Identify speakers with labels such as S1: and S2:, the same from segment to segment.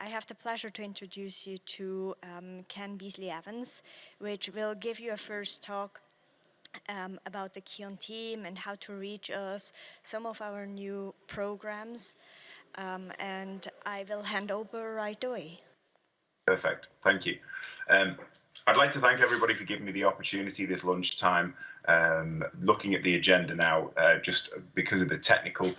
S1: I have the pleasure to introduce you to Ken Beesley-Evans, which will give you a first talk about the KYON team and how to reach us, some of our new programs, and I will hand over right away.
S2: Perfect, thank you. I'd like to thank everybody for giving me the opportunity this lunchtime. Looking at the agenda now, just because of the technical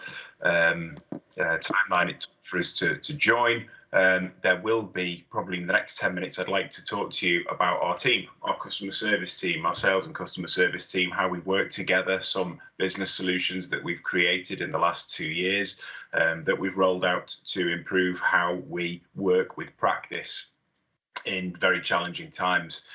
S2: timeline it took for us to join, there will be, probably in the next 10 minutes, I'd like to talk to you about our team, our customer service team, our sales and customer service team, how we work together, some business solutions that we've created in the last 2 years that we've rolled out to improve how we work with practice in very challenging times.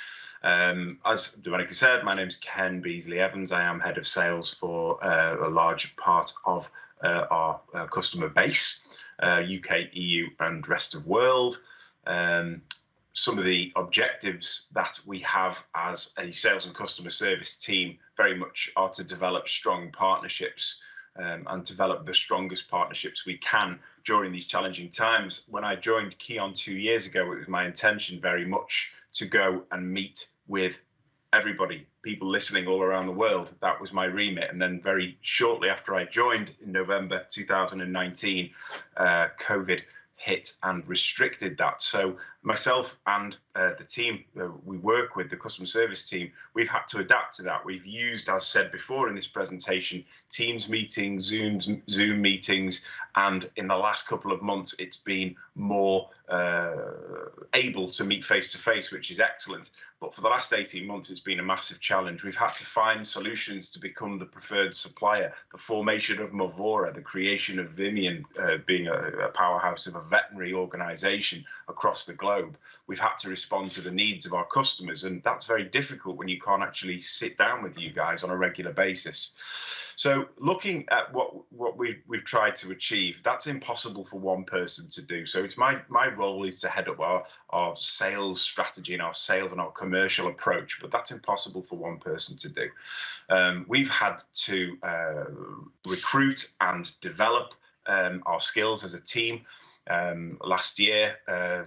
S2: As Domenica said, my name is Ken Beesley-Evans. I am head of sales for a large part of our customer base, UK, EU and rest of world. Some of the objectives that we have as a sales and customer service team very much are to develop strong partnerships and develop the strongest partnerships we can during these challenging times. When I joined KYON 2 years ago, it was my intention very much to go and meet with everybody, people listening all around the world. That was my remit. And then very shortly after I joined in November 2019, COVID hit and restricted that. So myself and the team we work with, the customer service team, we've had to adapt to that. We've used, as said before in this presentation, Teams meetings, Zoom meetings, and in the last couple of months, it's been more able to meet face to face, which is excellent. But for the last 18 months, it's been a massive challenge. We've had to find solutions to become the preferred supplier. The formation of Movora, the creation of Vimian, being a powerhouse of a veterinary organization across the globe. We've had to respond to the needs of our customers, and that's very difficult when you can't actually sit down with you guys on a regular basis. So looking at what we've tried to achieve, that's impossible for one person to do. So it's my role is to head up our sales strategy and our sales and our commercial approach, but that's impossible for one person to do. We've had to recruit and develop our skills as a team. Last year,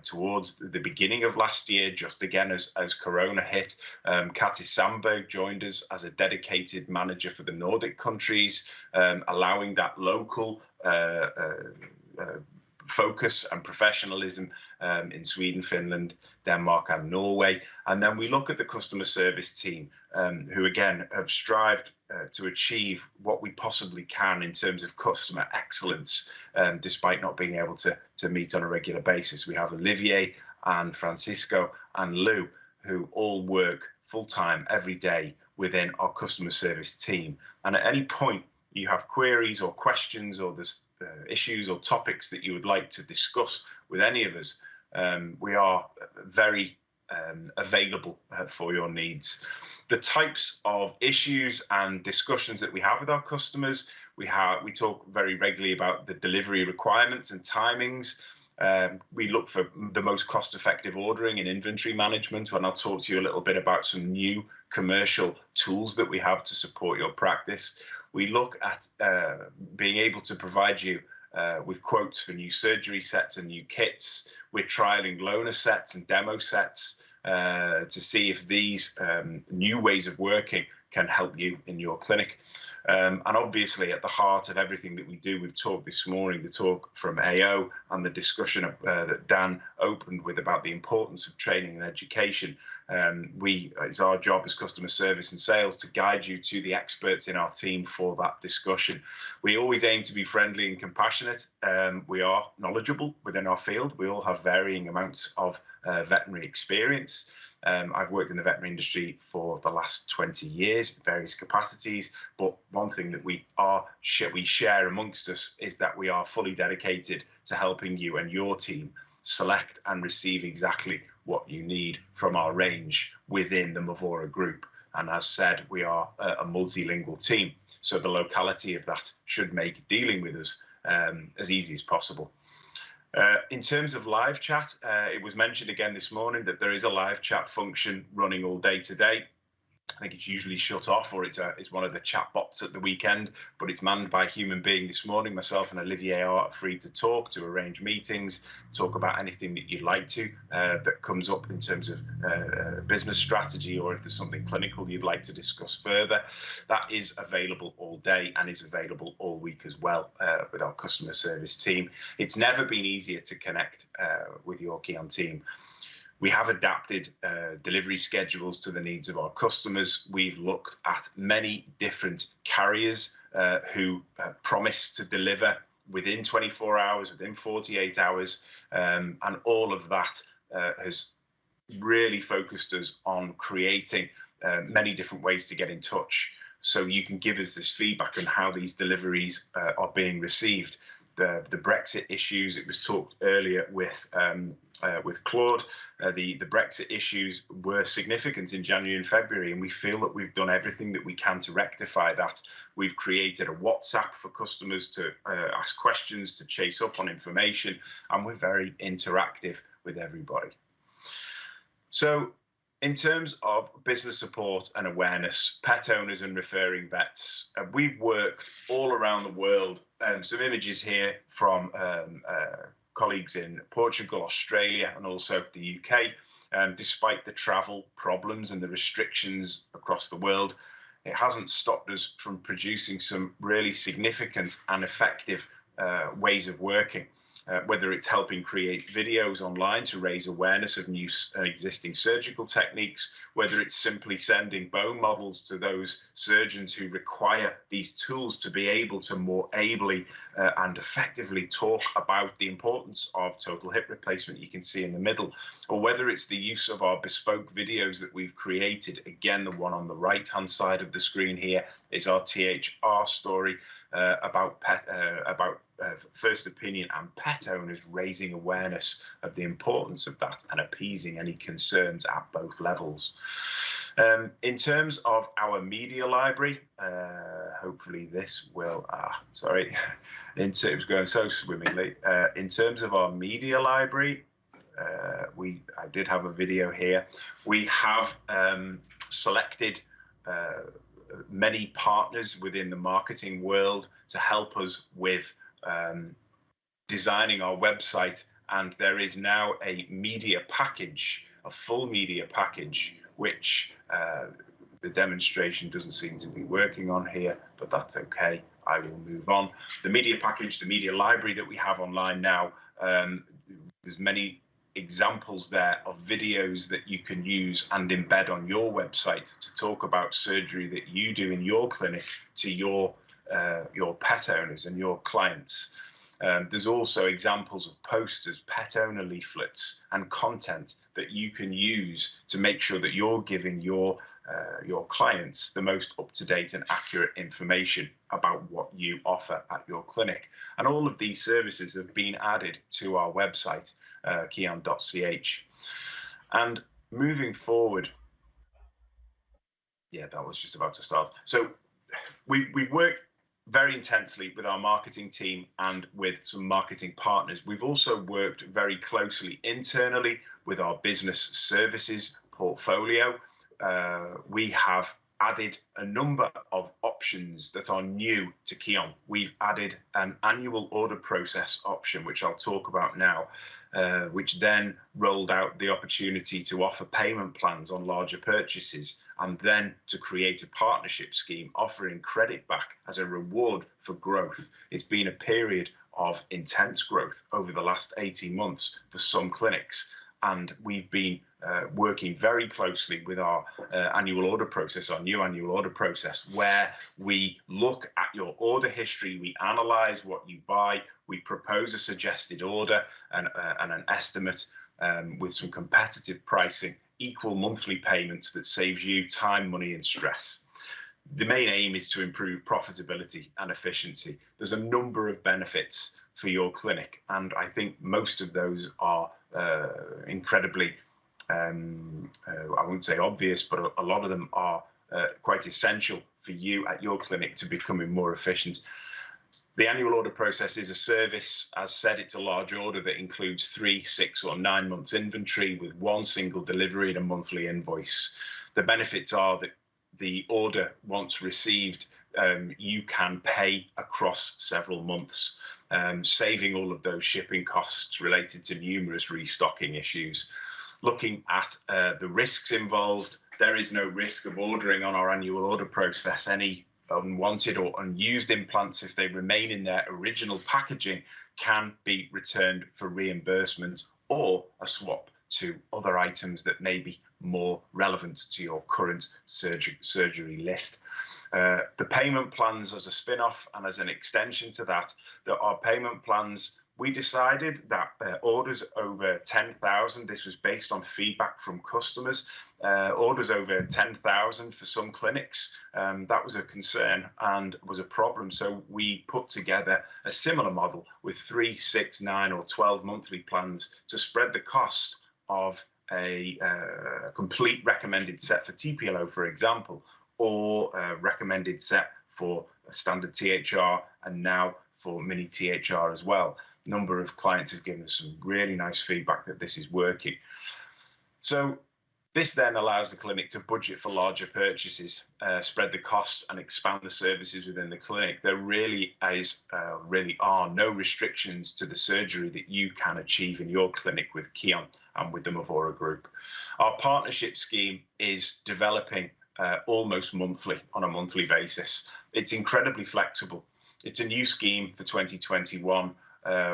S2: towards the beginning of last year, just again as Corona hit, Kati Sandberg joined us as a dedicated manager for the Nordic countries, allowing that local focus and professionalism in Sweden, Finland, Denmark and Norway. And then we look at the customer service team, who again have strived to achieve what we possibly can in terms of customer excellence, despite not being able to meet on a regular basis. We have Olivier and Francisco and Lou, who all work full-time every day within our customer service team. And at any point you have queries or questions or there's issues or topics that you would like to discuss with any of us, we are very available for your needs. The types of issues and discussions that we have with our customers, we talk very regularly about the delivery requirements and timings. We look for the most cost-effective ordering and inventory management, and I'll talk to you a little bit about some new commercial tools that we have to support your practice. We look at being able to provide you with quotes for new surgery sets and new kits. We're trialing loaner sets and demo sets to see if these new ways of working can help you in your clinic. And obviously at the heart of everything that we do, we've talked this morning, the talk from AO and the discussion that Dan opened with about the importance of training and education. It's our job as customer service and sales to guide you to the experts in our team for that discussion. We always aim to be friendly and compassionate. We are knowledgeable within our field. We all have varying amounts of veterinary experience. I've worked in the veterinary industry for the last 20 years in various capacities, but one thing that we share amongst us is that we are fully dedicated to helping you and your team select and receive exactly what you need from our range within the Movora group. And as said, we are a multilingual team, so the locality of that should make dealing with us as easy as possible. In terms of live chat, it was mentioned again this morning that there is a live chat function running all day today. I think it's usually shut off, or it's one of the chat bots at the weekend, but it's manned by a human being this morning. Myself and Olivier are free to talk, to arrange meetings, talk about anything that you'd like to that comes up in terms of business strategy, or if there's something clinical you'd like to discuss further. That is available all day and is available all week as well with our customer service team. It's never been easier to connect with your KYON team. We have adapted delivery schedules to the needs of our customers. We've looked at many different carriers who promise to deliver within 24 hours, within 48 hours, and all of that has really focused us on creating many different ways to get in touch. So you can give us this feedback on how these deliveries are being received. The Brexit issues, it was talked earlier with Claude, the Brexit issues were significant in January and February, and we feel that we've done everything that we can to rectify that. We've created a WhatsApp for customers to ask questions, to chase up on information, and we're very interactive with everybody. So in terms of business support and awareness, pet owners and referring vets, we've worked all around the world. Some images here from colleagues in Portugal, Australia, and also the UK. Despite the travel problems and the restrictions across the world, it hasn't stopped us from producing some really significant and effective ways of working. Whether it's helping create videos online to raise awareness of new existing surgical techniques, whether it's simply sending bone models to those surgeons who require these tools to be able to more ably and effectively talk about the importance of total hip replacement, you can see in the middle, or whether it's the use of our bespoke videos that we've created. Again, the one on the right-hand side of the screen here is our THR story about first opinion and pet owners raising awareness of the importance of that and appeasing any concerns at both levels. In terms of our media library, hopefully this will, it was going so swimmingly. In terms of our media library, I did have a video here. We have selected many partners within the marketing world to help us with designing our website, and there is now a media package, a full media package, which the demonstration doesn't seem to be working on here, but that's okay. I will move on. The media package, the media library that we have online now, there's many examples there of videos that you can use and embed on your website to talk about surgery that you do in your clinic to your pet owners and your clients. There's also examples of posters, pet owner leaflets, and content that you can use to make sure that you're giving your clients the most up-to-date and accurate information about what you offer at your clinic. And all of these services have been added to our website, KYON.ch. And moving forward, yeah, that was just about to start. So we've worked very intensely with our marketing team and with some marketing partners. We've also worked very closely internally with our business services portfolio. We have added a number of options that are new to KYON. We've added an annual order process option, which I'll talk about now, which then rolled out the opportunity to offer payment plans on larger purchases, and then to create a partnership scheme offering credit back as a reward for growth. It's been a period of intense growth over the last 18 months for some clinics, and we've been working very closely with our annual order process, our new annual order process, where we look at your order history, we analyze what you buy, we propose a suggested order and an estimate with some competitive pricing, equal monthly payments that saves you time, money, and stress. The main aim is to improve profitability and efficiency. There's a number of benefits for your clinic, and I think most of those are incredibly, I wouldn't say obvious, but a lot of them are quite essential for you at your clinic to becoming more efficient. The annual order process is a service. As said, it's a large order that includes 3, 6, or 9 months inventory with one single delivery and a monthly invoice. The benefits are that the order once received, you can pay across several months, saving all of those shipping costs related to numerous restocking issues. Looking at the risks involved, there is no risk of ordering on our annual order process any unwanted or unused implants. If they remain in their original packaging, can be returned for reimbursement or a swap to other items that may be more relevant to your current surgery list. The payment plans as a spin-off and as an extension to that, there are payment plans. We decided that orders over 10,000, this was based on feedback from customers, orders over 10,000 for some clinics, that was a concern and was a problem. So we put together a similar model with 3, 6, 9 or 12 monthly plans to spread the cost of a complete recommended set for TPLO, for example, or a recommended set for a standard THR and now for mini THR as well. A number of clients have given us some really nice feedback that this is working. So this then allows the clinic to budget for larger purchases, spread the cost and expand the services within the clinic. There really are no restrictions to the surgery that you can achieve in your clinic with KYON and with the Movora group. Our partnership scheme is developing almost monthly, on a monthly basis. It's incredibly flexible. It's a new scheme for 2021.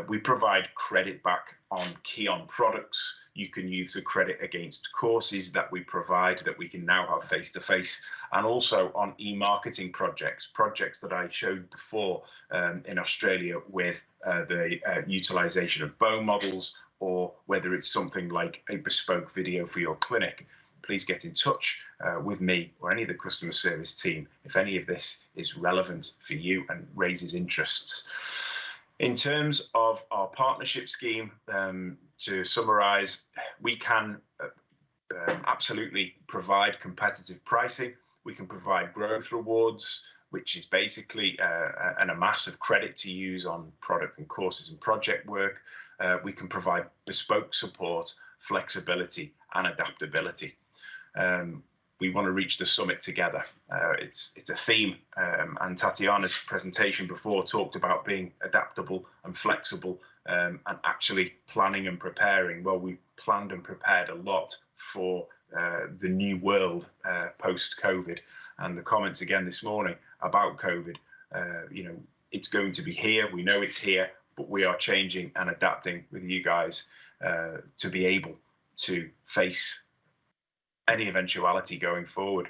S2: We provide credit back on KYON products. You can use the credit against courses that we provide that we can now have face-to-face, and also on e-marketing projects that I showed before in Australia with the utilization of bone models, or whether it's something like a bespoke video for your clinic. Please get in touch with me or any of the customer service team if any of this is relevant for you and raises interests. In terms of our partnership scheme, to summarize, we can absolutely provide competitive pricing. We can provide growth rewards, which is basically a mass of credit to use on product and courses and project work. We can provide bespoke support, flexibility, and adaptability. We want to reach the summit together. It's a theme, and Tatiana's presentation before talked about being adaptable and flexible, and actually planning and preparing. Well, we planned and prepared a lot for the new world post-COVID, and the comments again this morning about COVID. It's going to be here. We know it's here, but we are changing and adapting with you guys to be able to face any eventuality going forward.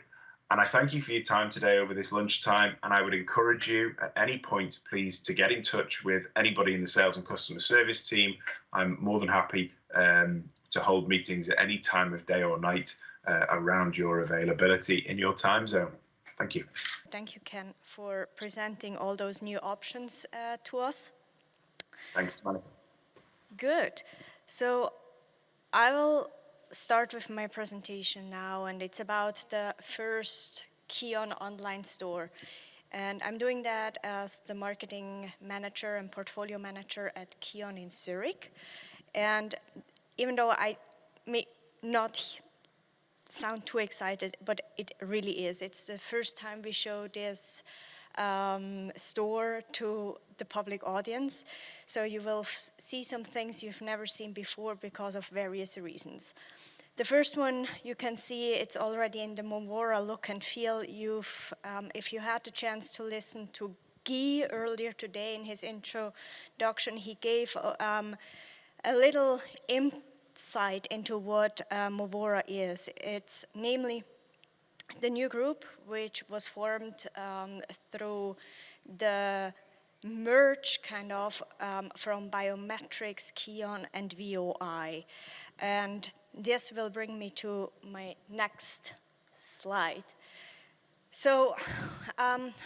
S2: And I thank you for your time today over this lunchtime, and I would encourage you at any point, please, to get in touch with anybody in the sales and customer service team. I'm more than happy to hold meetings at any time of day or night around your availability in your time zone. Thank you.
S1: Thank you, Ken, for presenting all those new options to us.
S2: Thanks, Domenica.
S1: Good. So I will start with my presentation now, and it's about the first KYON online store. And I'm doing that as the marketing manager and portfolio manager at KYON in Zurich. And even though I may not sound too excited, but it really is. It's the first time we show this store to the public audience. So you will see some things you've never seen before because of various reasons. The first one you can see, it's already in the Movora look and feel. If you had the chance to listen to Guy earlier today in his introduction, he gave a little insight into what Movora is. It's namely the new group, which was formed through the merge kind of from biometrics, KYON, and VOI. And this will bring me to my next slide. So,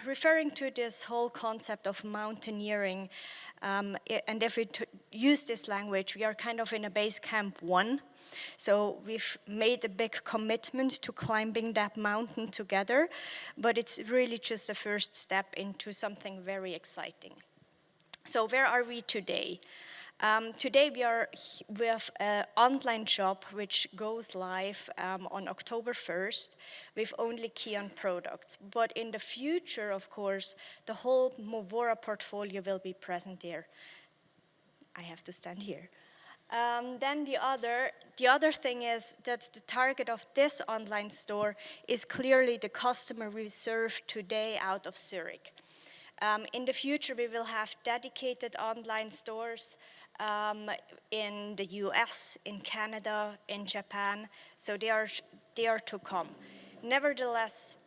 S1: referring to this whole concept of mountaineering, and if we use this language, we are kind of in a base camp 1. So we've made a big commitment to climbing that mountain together, but it's really just the first step into something very exciting. So where are we today? Today we have an online shop which goes live on October 1st with only KYON products. But in the future, of course, the whole Movora portfolio will be present there. I have to stand here. Then the other thing is that the target of this online store is clearly the customer we serve today out of Zurich. In the future, we will have dedicated online stores in the US, in Canada, in Japan, so they are to come. Nevertheless,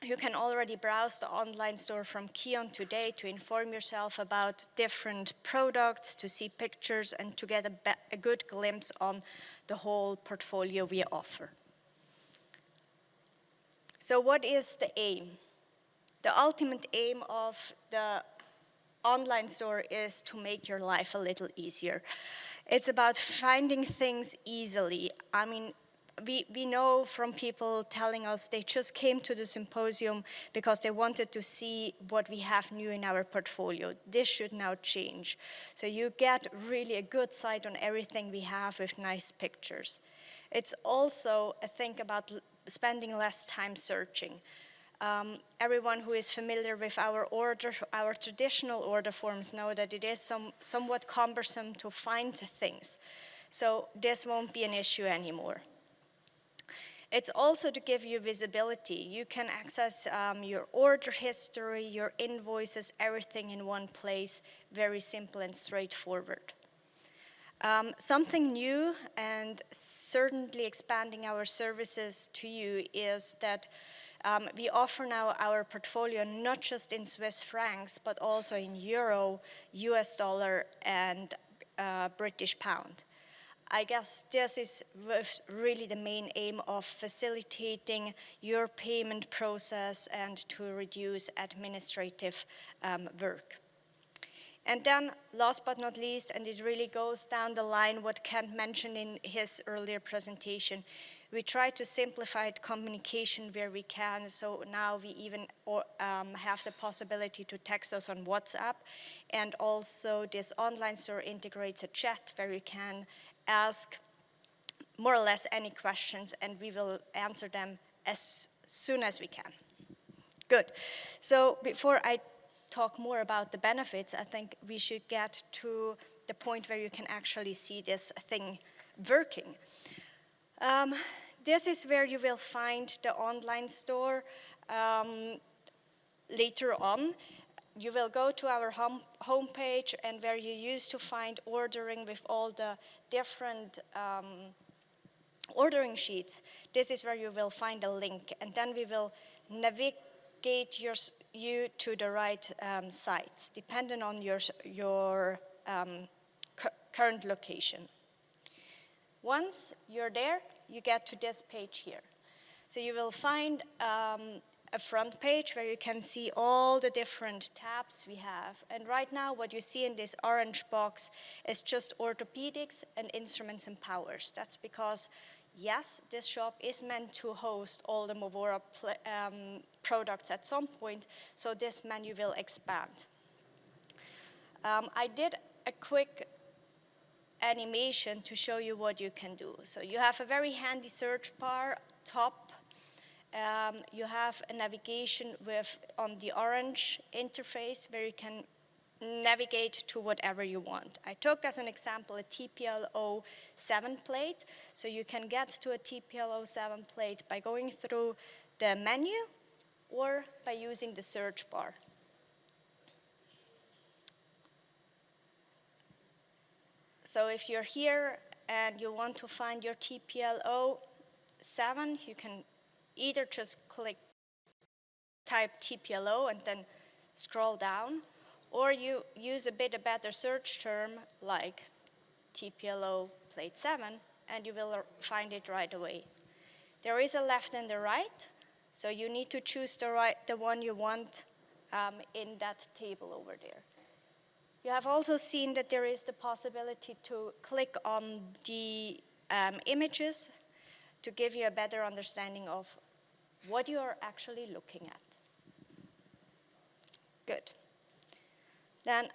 S1: you can already browse the online store from KYON today to inform yourself about different products, to see pictures, and to get a good glimpse on the whole portfolio we offer. So what is the aim? The ultimate aim of the online store is to make your life a little easier. It's about finding things easily. I mean, we know from people telling us they just came to the symposium because they wanted to see what we have new in our portfolio. This should now change. So you get really a good sight on everything we have with nice pictures. It's also a thing about spending less time searching. Everyone who is familiar with our traditional order forms know that it is somewhat cumbersome to find things. So this won't be an issue anymore. It's also to give you visibility. You can access your order history, your invoices, everything in one place, very simple and straightforward. Something new and certainly expanding our services to you is that we offer now our portfolio not just in Swiss francs, but also in euro, US dollar, and British pound. I guess this is really the main aim of facilitating your payment process and to reduce administrative work. And then, last but not least, and it really goes down the line what Kent mentioned in his earlier presentation, we try to simplify communication where we can, so now we even have the possibility to text us on WhatsApp, and also this online store integrates a chat where you can ask more or less any questions and we will answer them as soon as we can. Good. So before I talk more about the benefits, I think we should get to the point where you can actually see this thing working. This is where you will find the online store later on. You will go to our homepage and where you used to find ordering with all the different ordering sheets. This is where you will find a link, and then we will navigate you to the right sites, depending on your current location. Once you're there, you get to this page here. So you will find a front page where you can see all the different tabs we have. And right now what you see in this orange box is just orthopedics and instruments and powers. That's because, yes, this shop is meant to host all the Movora products at some point, so this menu will expand. I did a quick animation to show you what you can do. So you have a very handy search bar top. You have a navigation on the orange interface where you can navigate to whatever you want. I took as an example a TPL07 plate, so you can get to a TPL07 plate by going through the menu or by using the search bar. So if you're here and you want to find your TPL07, you can either just type TPLO and then scroll down, or you use a better search term like TPLO plate 7 and you will find it right away. There is a left and a right, so you need to choose the one you want in that table over there. You have also seen that there is the possibility to click on the images to give you a better understanding of what you are actually looking at. Good. Then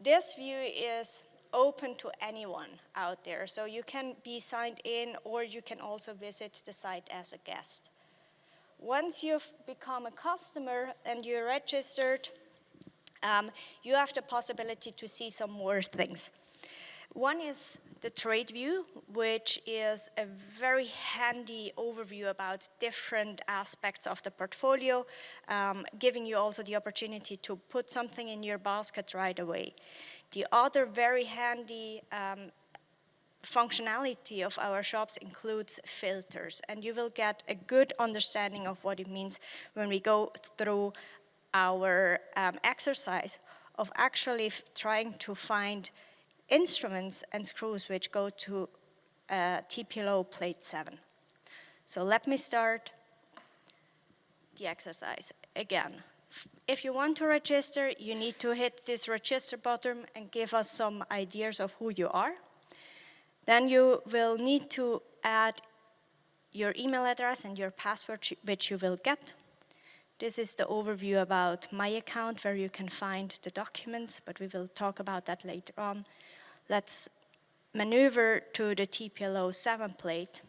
S1: this view is open to anyone out there. So you can be signed in, or you can also visit the site as a guest. Once you've become a customer and you're registered, you have the possibility to see some more things. One is the trade view, which is a very handy overview about different aspects of the portfolio, giving you also the opportunity to put something in your basket right away. The other very handy functionality of our shops includes filters, and you will get a good understanding of what it means when we go through our exercise of actually trying to find instruments and screws which go to TPLO plate 7. So let me start the exercise again. If you want to register, you need to hit this register button and give us some ideas of who you are. Then you will need to add your email address and your password, which you will get. This is the overview about my account, where you can find the documents, but we will talk about that later on. Let's maneuver to the TPLO 7 plate,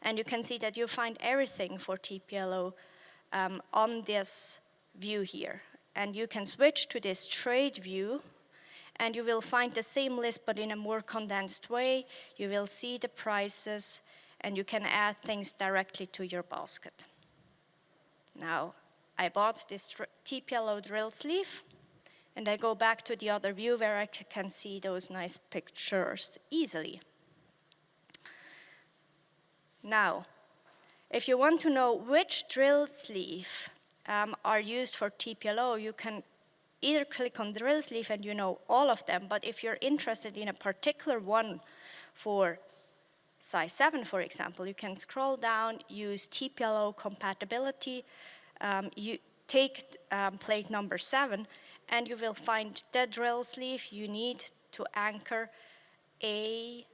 S1: and you can see that you find everything for TPLO on this view here. And you can switch to this trade view, and you will find the same list but in a more condensed way. You will see the prices, and you can add things directly to your basket. Now, I bought this TPLO drill sleeve, and I go back to the other view where I can see those nice pictures easily. Now, if you want to know which drill sleeve are used for TPLO, you can either click on drill sleeve and you know all of them, but if you're interested in a particular one for size 7, for example, you can scroll down, use TPLO compatibility, you take plate number 7, and you will find the drill sleeve you need to anchor a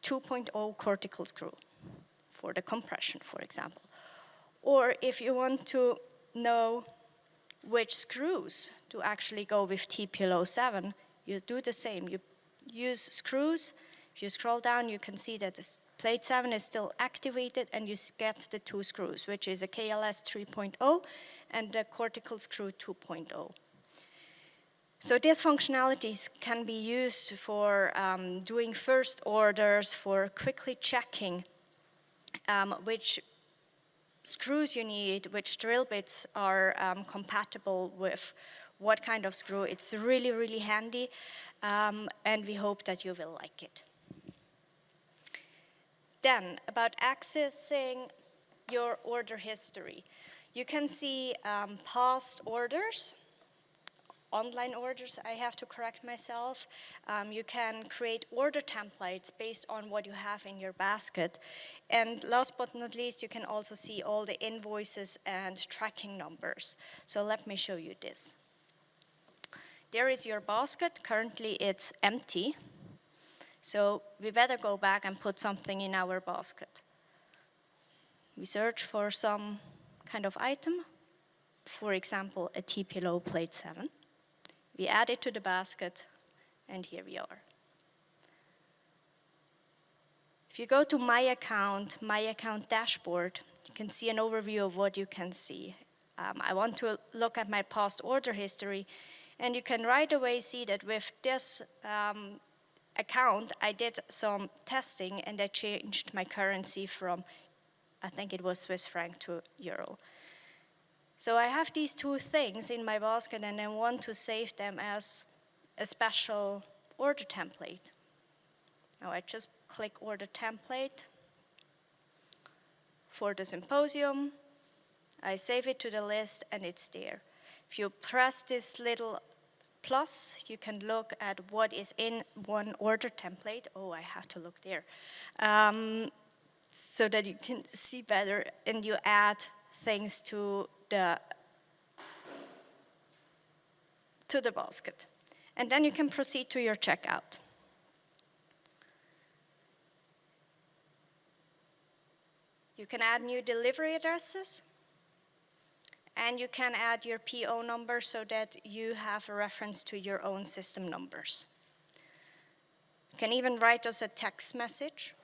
S1: 2.0 cortical screw for the compression, for example. Or if you want to know which screws to actually go with TPLO 7, you do the same. You use screws. If you scroll down, you can see that this plate 7 is still activated, and you get the 2 screws, which is a KLS 3.0 and the cortical screw 2.0. So these functionalities can be used for doing first orders, for quickly checking which screws you need, which drill bits are compatible with what kind of screw. It's really, really handy, and we hope that you will like it. Then, about accessing your order history. You can see past orders, online orders, I have to correct myself. You can create order templates based on what you have in your basket. And last but not least, you can also see all the invoices and tracking numbers. So let me show you this. There is your basket. Currently it's empty. So we better go back and put something in our basket. We search for some kind of item, for example, a TPLO plate 7. We add it to the basket, and here we are. If you go to My Account dashboard, you can see an overview of what you can see. I want to look at my past order history, and you can right away see that with this account, I did some testing, and I changed my currency from, I think it was Swiss franc to euro. So I have these 2 things in my basket, and I want to save them as a special order template. Now I just click order template for the Symposium. I save it to the list, and it's there. If you press this little plus, you can look at what is in one order template. Oh, I have to look there. So that you can see better, and you add things to the basket. And then you can proceed to your checkout. You can add new delivery addresses, and you can add your PO number so that you have a reference to your own system numbers. You can even write us a text message,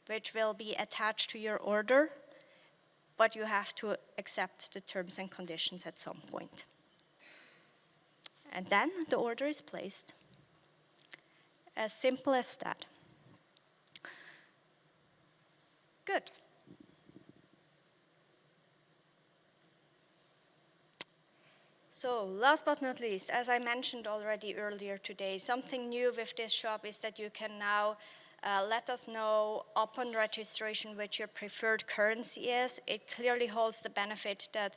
S1: which will be attached to your order, but you have to accept the terms and conditions at some point. And then the order is placed. As simple as that. Good. So last but not least, as I mentioned already earlier today, something new with this shop is that you can now let us know upon registration which your preferred currency is. It clearly holds the benefit that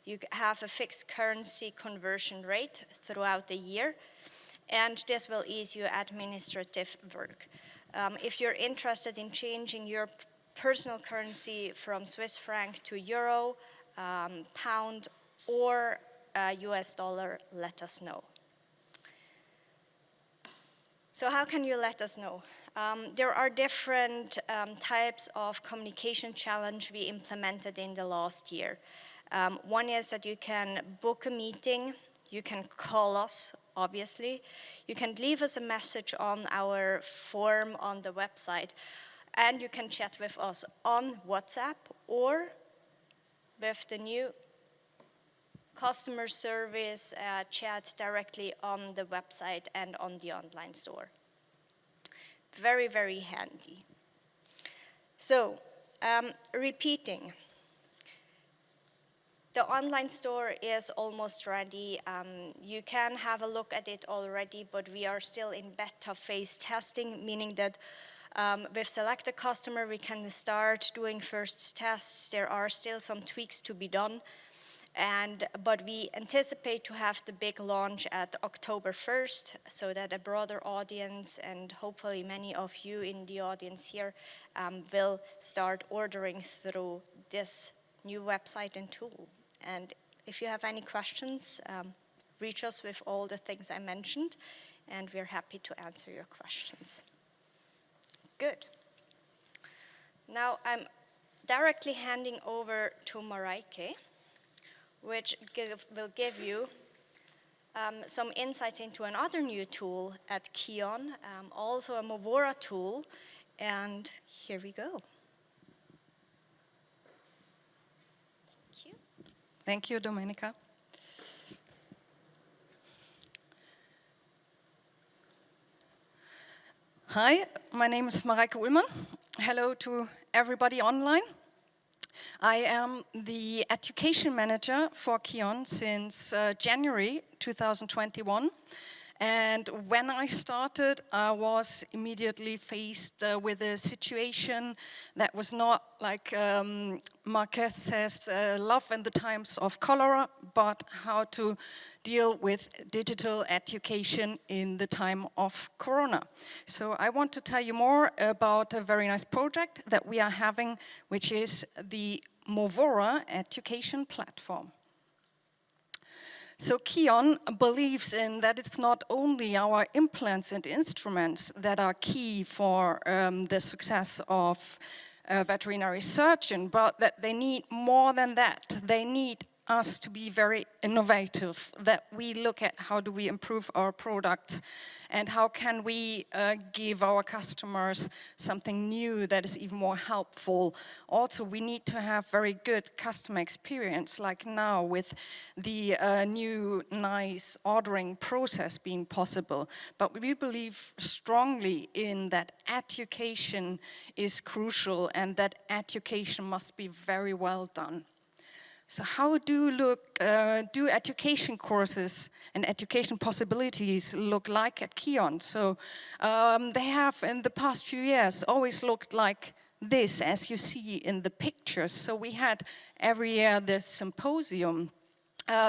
S1: you have a fixed currency conversion rate throughout the year, and this will ease your administrative work. If you're interested in changing your personal currency from Swiss franc to euro, pound, or US dollar, let us know. So how can you let us know? There are different types of communication challenge we implemented in the last year. One is that you can book a meeting, you can call us, obviously, you can leave us a message on our form on the website, and you can chat with us on WhatsApp or with the new customer service chat directly on the website and on the online store. Very, very handy. So, repeating. The online store is almost ready. You can have a look at it already, but we are still in beta phase testing, meaning that with selected customer we can start doing first tests. There are still some tweaks to be done, but we anticipate to have the big launch at October 1st, so that a broader audience, and hopefully many of you in the audience here, will start ordering through this new website and tool. And if you have any questions, reach us with all the things I mentioned, and we're happy to answer your questions. Good. Now I'm directly handing over to Mareike, which will give you some insights into another new tool at KYON, also a Movora tool, and here we go. Thank you.
S3: Thank you, Domenica. Hi, my name is Mareike Uhlmann. Hello to everybody online. I am the education manager for KYON since January 2021. And when I started, I was immediately faced with a situation that was not like Marquez says, love in the times of cholera, but how to deal with digital education in the time of Corona. So I want to tell you more about a very nice project that we are having, which is the Movora education platform. So KYON believes in that it's not only our implants and instruments that are key for the success of a veterinary surgeon, but that they need more than that. They need us to be very innovative, that we look at how do we improve our products and how can we give our customers something new that is even more helpful. Also, we need to have very good customer experience, like now with the new nice ordering process being possible. But we believe strongly in that education is crucial and that education must be very well done. So how do education courses and education possibilities look like at KYON? So they have in the past few years always looked like this, as you see in the pictures. So we had every year the Symposium.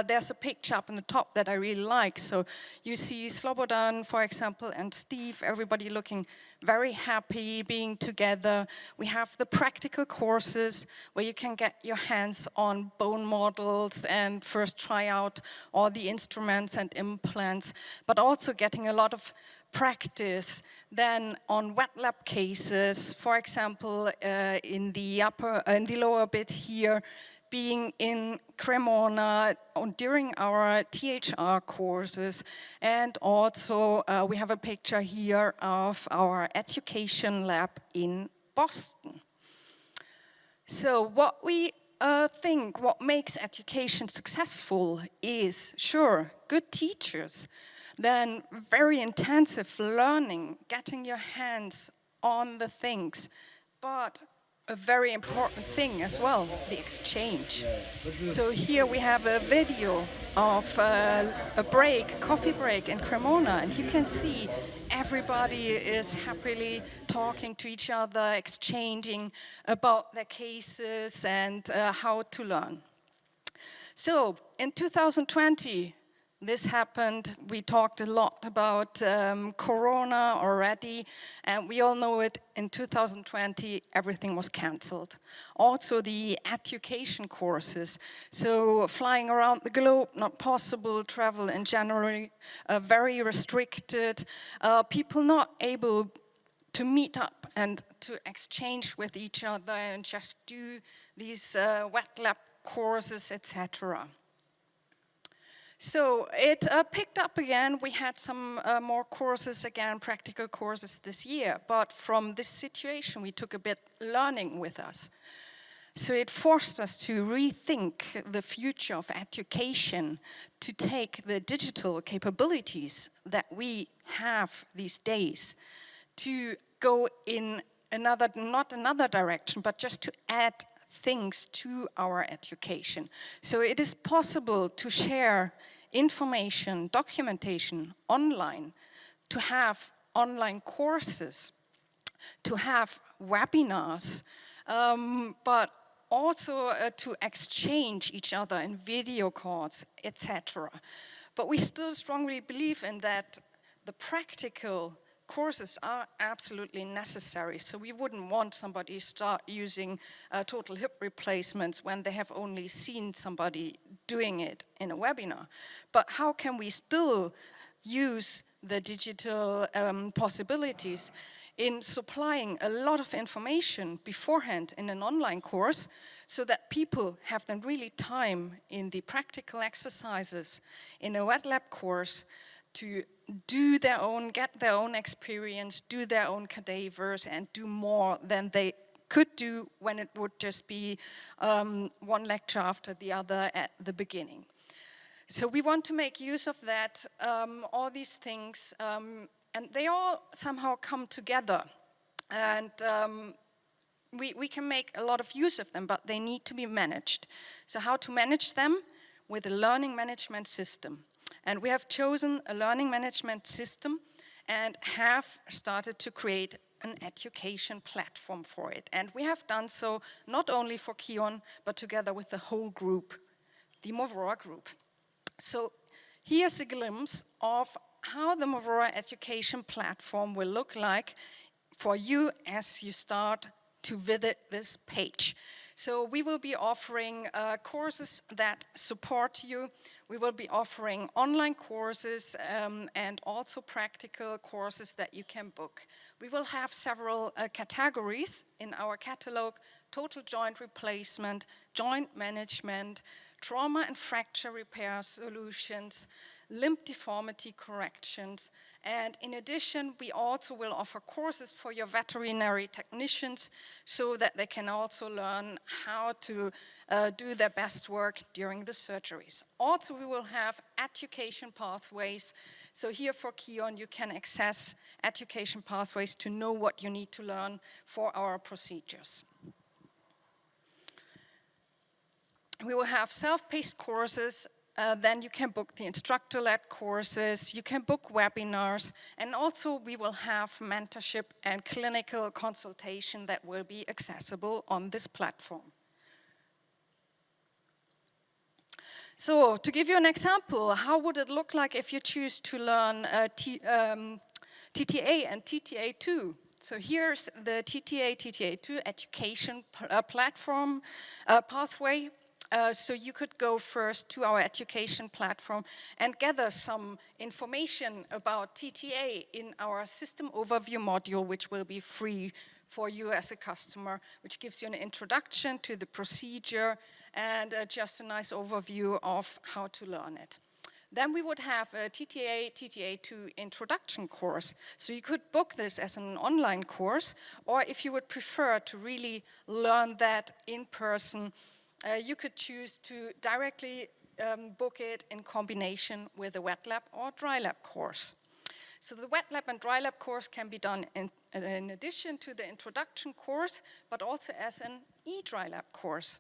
S3: There's a picture up on the top that I really like. So you see Slobodan, for example, and Steve, everybody looking very happy being together. We have the practical courses where you can get your hands on bone models and first try out all the instruments and implants, but also getting a lot of practice then on wet lab cases, for example, in the lower bit here, being in Cremona during our THR courses, and also we have a picture here of our education lab in Boston. So what we think what makes education successful is, sure, good teachers, then very intensive learning, getting your hands on the things, but a very important thing as well, the exchange. So here we have a video of a break, coffee break in Cremona, and you can see everybody is happily talking to each other, exchanging about their cases and how to learn. So in 2020, this happened. We talked a lot about Corona already, and we all know it. In 2020, everything was cancelled. Also the education courses, so flying around the globe, not possible, travel in January, very restricted, people not able to meet up and to exchange with each other and just do these wet lab courses, etc. So it picked up again. We had some more courses again, practical courses this year. But from this situation, we took a bit learning with us. So it forced us to rethink the future of education, to take the digital capabilities that we have these days, to go in another, not another direction, but just to add things to our education. So it is possible to share information, documentation online, to have online courses, to have webinars, but also to exchange each other in video calls, etc. But we still strongly believe in that the practical courses are absolutely necessary, so we wouldn't want somebody start using total hip replacements when they have only seen somebody doing it in a webinar. But how can we still use the digital possibilities in supplying a lot of information beforehand in an online course, so that people have then really time in the practical exercises in a wet lab course to do their own, get their own experience, do their own cadavers, and do more than they could do when it would just be one lecture after the other at the beginning. So we want to make use of that, all these things, and they all somehow come together. And we can make a lot of use of them, but they need to be managed. So how to manage them? With a learning management system. And we have chosen a learning management system and have started to create an education platform for it. And we have done so not only for KYON, but together with the whole group, the Movora group. So here's a glimpse of how the Movora education platform will look like for you as you start to visit this page. So we will be offering courses that support you. We will be offering online courses and also practical courses that you can book. We will have several categories in our catalog: total joint replacement, joint management, trauma and fracture repair solutions, limb deformity corrections, and in addition, we also will offer courses for your veterinary technicians so that they can also learn how to do their best work during the surgeries. Also, we will have education pathways. So here for KYON, you can access education pathways to know what you need to learn for our procedures. We will have self-paced courses. Then you can book the instructor-led courses, you can book webinars, and also we will have mentorship and clinical consultation that will be accessible on this platform. So, to give you an example, how would it look like if you choose to learn TTA and TTA2? So here's the TTA-TTA2 education platform pathway. So you could go first to our education platform and gather some information about TTA in our system overview module, which will be free for you as a customer, which gives you an introduction to the procedure and just a nice overview of how to learn it. Then we would have a TTA2 introduction course. So you could book this as an online course, or if you would prefer to really learn that in person, you could choose to directly book it in combination with a wet lab or dry lab course. So the wet lab and dry lab course can be done in addition to the introduction course, but also as an e-dry lab course.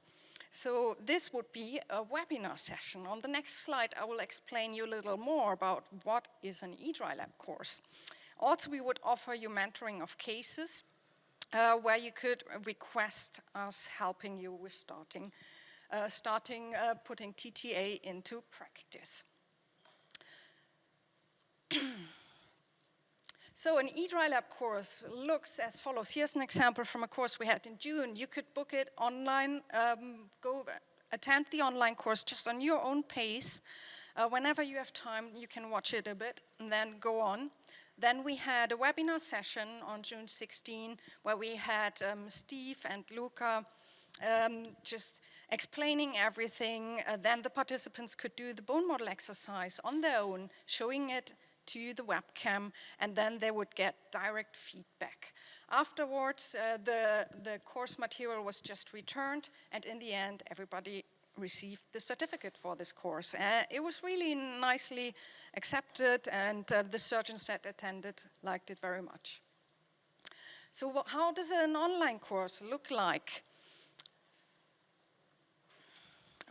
S3: So this would be a webinar session. On the next slide, I will explain you a little more about what is an e-dry lab course. Also, we would offer you mentoring of cases where you could request us helping you with starting putting TTA into practice. So an e-dry lab course looks as follows. Here's an example from a course we had in June. You could book it online, go attend the online course just on your own pace. Whenever you have time, you can watch it a bit and then go on. Then we had a webinar session on June 16 where we had Steve and Luca just explaining everything. Then the participants could do the bone model exercise on their own, showing it to the webcam, and then they would get direct feedback. Afterwards, the course material was just returned, and in the end, everybody received the certificate for this course. It was really nicely accepted, and the surgeons that attended liked it very much. So how does an online course look like?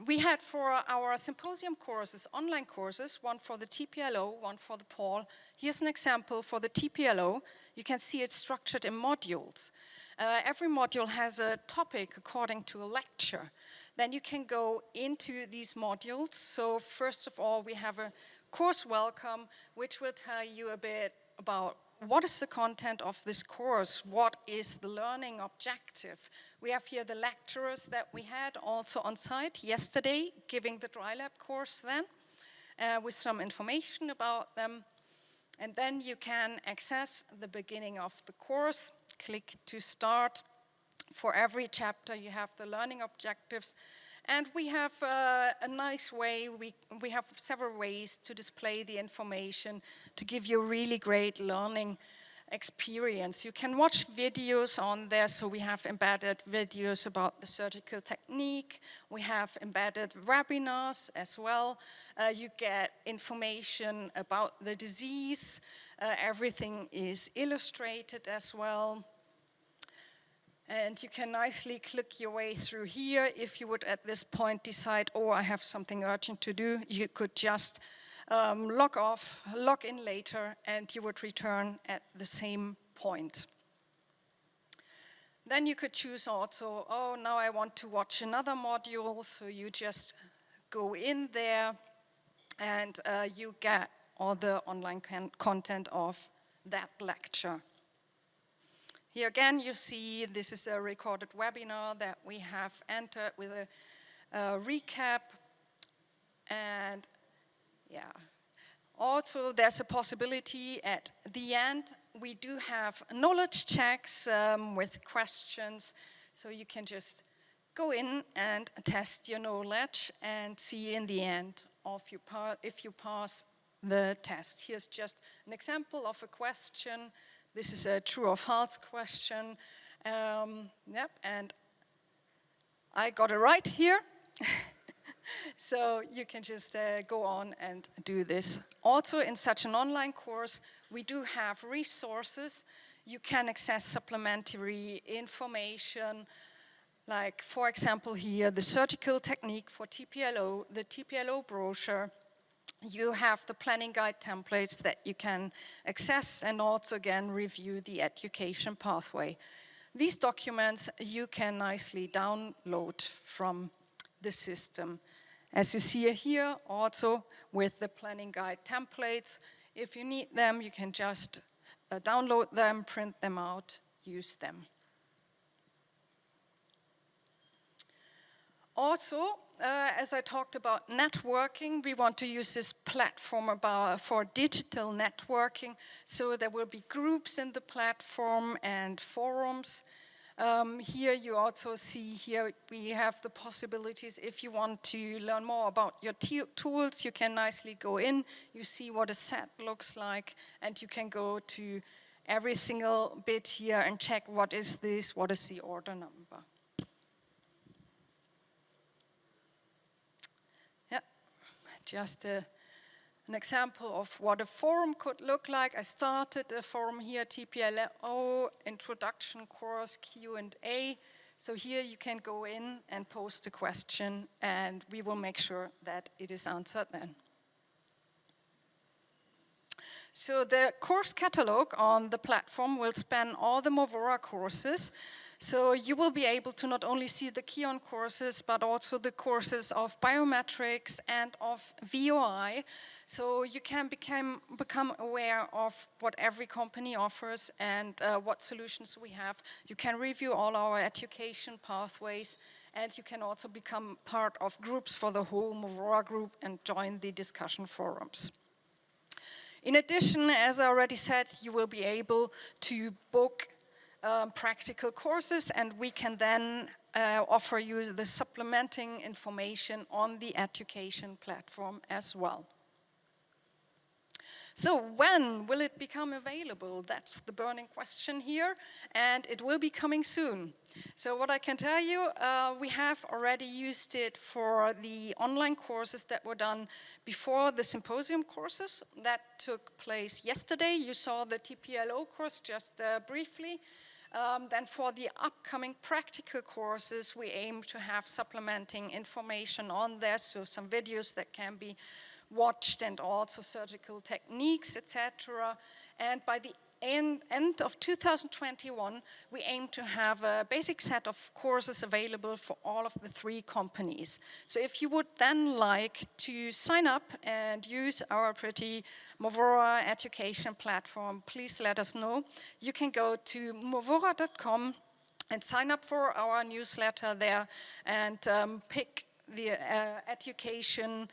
S3: We had for our symposium courses, online courses, one for the TPLO, one for the PAL. Here's an example for the TPLO. You can see it's structured in modules. Every module has a topic according to a lecture. Then you can go into these modules. So first of all, we have a course welcome, which will tell you a bit about what is the content of this course? What is the learning objective? We have here the lecturers that we had also on site yesterday, giving the dry lab course then, with some information about them. And then you can access the beginning of the course, click to start. For every chapter you have the learning objectives. And we have a nice way, we have several ways to display the information to give you a really great learning experience. You can watch videos on there, so we have embedded videos about the surgical technique. We have embedded webinars as well. You get information about the disease. Everything is illustrated as well. And you can nicely click your way through here. If you would at this point decide, oh, I have something urgent to do, you could just log off, log in later, and you would return at the same point. Then you could choose also, oh, now I want to watch another module, so you just go in there and you get all the online content of that lecture. Here again, you see this is a recorded webinar that we have entered with a recap. And yeah, also there's a possibility at the end. We do have knowledge checks with questions. So you can just go in and test your knowledge and see in the end if you pass the test. Here's just an example of a question. This is a true or false question. Yep, and I got it right here. So you can just go on and do this. Also, in such an online course, we do have resources. You can access supplementary information, like, for example, here, the surgical technique for TPLO, the TPLO brochure. You have the planning guide templates that you can access and also again review the education pathway. These documents you can nicely download from the system. As you see here also with the planning guide templates, if you need them you can just download them, print them out, use them. Also, as I talked about networking, we want to use this platform for digital networking. So there will be groups in the platform and forums. Here you also see here we have the possibilities. If you want to learn more about your tools, you can nicely go in. You see what a set looks like, and you can go to every single bit here and check what is this, what is the order number. Just an example of what a forum could look like. I started a forum here, TPLO, introduction course, Q&A. So here you can go in and post a question, and we will make sure that it is answered then. So the course catalog on the platform will span all the Movora courses. So you will be able to not only see the KYON courses, but also the courses of biometrics and of VOI. So you can become aware of what every company offers and what solutions we have. You can review all our education pathways, and you can also become part of groups for the whole Movora group and join the discussion forums. In addition, as I already said, you will be able to book practical courses, and we can then offer you the supplementing information on the education platform as well. So when will it become available? That's the burning question here, and it will be coming soon. So what I can tell you, we have already used it for the online courses that were done before the Symposium courses. That took place yesterday. You saw the TPLO course just briefly. Then for the upcoming practical courses, we aim to have supplementing information on there, so some videos that can be watched and also surgical techniques, etc. And by the end of 2021, we aim to have a basic set of courses available for all of the 3 companies. So if you would then like to sign up and use our pretty Movora education platform, please let us know. You can go to movora.com and sign up for our newsletter there and pick the education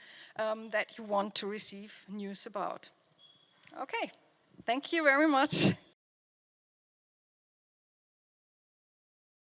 S3: that you want to receive news about. Okay, thank you very much.